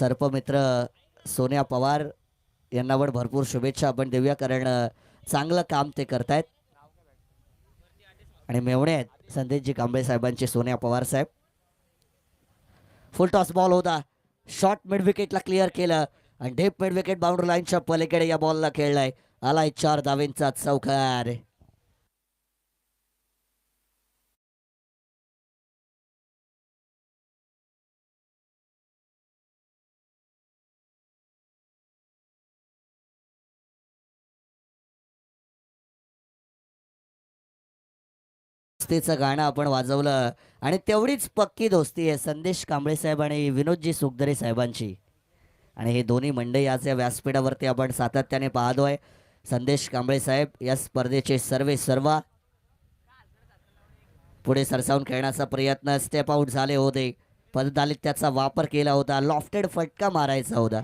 सर्पमित्र सोन्या पवार यांना पण भरपूर शुभेच्छा आपण देऊया, कारण चांगलं काम ते करतायत. आणि मेवणे आहेत संदेशजी कांबळे साहेबांचे सोन्या पवार साहेब. फुल टॉस बॉल होता, शॉर्ट मिड विकेटला क्लिअर केलं आणि डीप मिड विकेट बाउंड्री लाईनच्या पलीकडे या बॉलला खेळलाय. आलाय 4 धावेंचा चौकार. दोस्तीचं गाणं आपण वाजवलं आणि तेवढीच पक्की दोस्ती आहे संदेश कांबळे साहेब आणि विनोदजी सुखदरे साहेबांची. आणि हे दोन्ही मंडळी आज या व्यासपीठावरती आपण सातत्याने पाहतोय. संदेश कांबळे साहेब या स्पर्धेचे सर्वा पुढे सरसावून खेळण्याचा प्रयत्न, स्टेप आउट झाले होते, पददालित त्याचा वापर केला होता, लॉफ्टेड फटका मारायचा होता.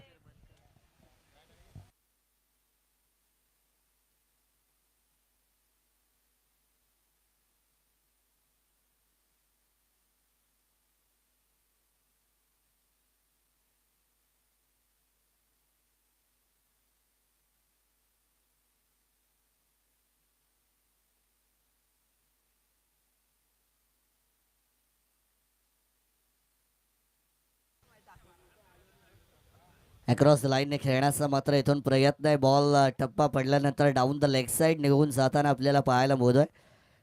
अक्रॉस लाईनने खेळण्याचा मात्र इथून प्रयत्न आहे. बॉल टप्पा पडल्यानंतर डाऊन द लेग साईड निघून जाताना आपल्याला पाहायला मिळतोय.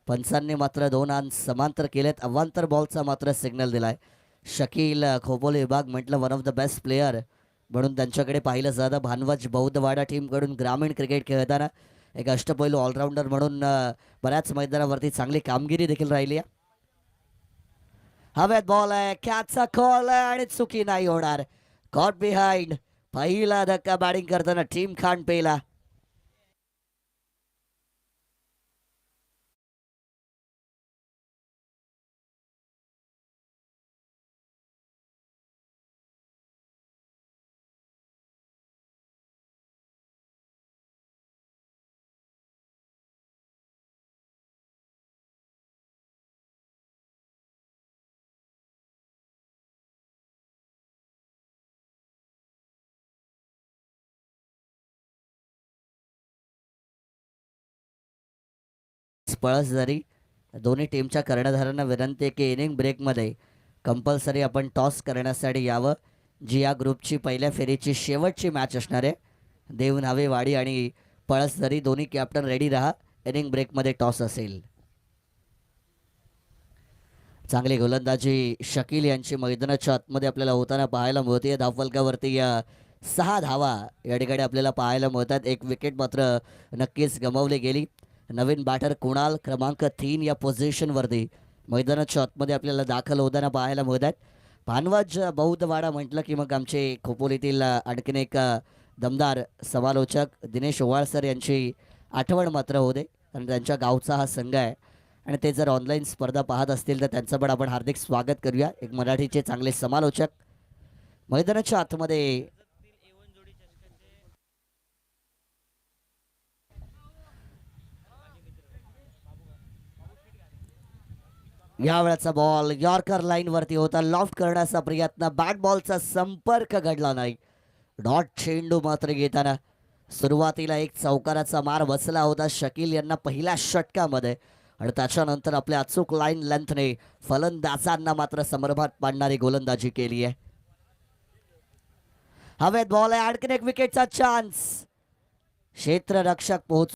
पंचांनी मात्र 2 रन समांतर केलेत. अवांतर बॉलचा मात्र सिग्नल दिलाय. शकील खोपोली विभाग म्हटलं one of the best player म्हणून त्यांच्याकडे पाहिलं जातं. भानवज बौद्धवाडा टीमकडून ग्रामीण क्रिकेट खेळताना एक अष्टपैलू ऑलराऊंडर म्हणून बऱ्याच मैदानावरती चांगली कामगिरी देखील राहिली आहे. हवेत बॉल आहे, कॅचचा कॉल आहे आणि चुकी नाही होणार. कॉट बिहाइंड, पहिला धक्का बॅटिंग करताना टीम खान पेला. पळसझरी दोन्ही टीमच्या कर्णधारांना विनंती आहे की इनिंग ब्रेकमध्ये कंपल्सरी आपण टॉस करण्यासाठी यावं. जी या ग्रुपची पहिल्या फेरीची शेवटची मॅच असणार आहे. देवनावे वाडी आणि पळसझरी दोन्ही कॅप्टन रेडी राहा, इनिंग ब्रेकमध्ये टॉस असेल. चांगली गोलंदाजी शकील यांची मैदानाच्या आतमध्ये आपल्याला होताना पाहायला मिळते. धावफलकावरती 6 धावा या ठिकाणी आपल्याला पाहायला मिळतात. एक विकेट मात्र नक्कीच गमावली गेली. नवीन बॅटर कुणाल क्रमांक 3 या पोझिशनवरती मैदानाच्या आतमध्ये आपल्याला दाखल होताना पाहायला मिळतात. भानवज बौद्धवाडा म्हटलं की मग आमचे खोपोलीतील आणखीन एक दमदार समालोचक दिनेश ओवाळसर यांची आठवण मात्र होते, आणि त्यांच्या गावचा हा संघ आहे. आणि ते जर ऑनलाईन स्पर्धा पाहत असतील तर त्यांचं पण आपण हार्दिक स्वागत करूया. एक मराठीचे चांगले समालोचक मैदानाच्या आतमध्ये. या वेळेचा बॉल यॉर्कर लाईन वरती होता, लॉफ्ट करण्याचा प्रयत्न, बॅट बॉलचा संपर्क घडला नाही. डॉट चेंडू मात्र घेताना सुरुवातीला एक चौकाराचा मार बसला होता शकील यांना पहिल्या षटकामध्ये, आणि त्याच्यानंतर आपल्या अचूक लाईन लेंथने फलंदाजांना मात्र समर्भात पाडणारी गोलंदाजी केली आहे. हवेत बॉल आहे, आणखीन एक विकेटचा चान्स. क्षेत्ररक्षक पोहोच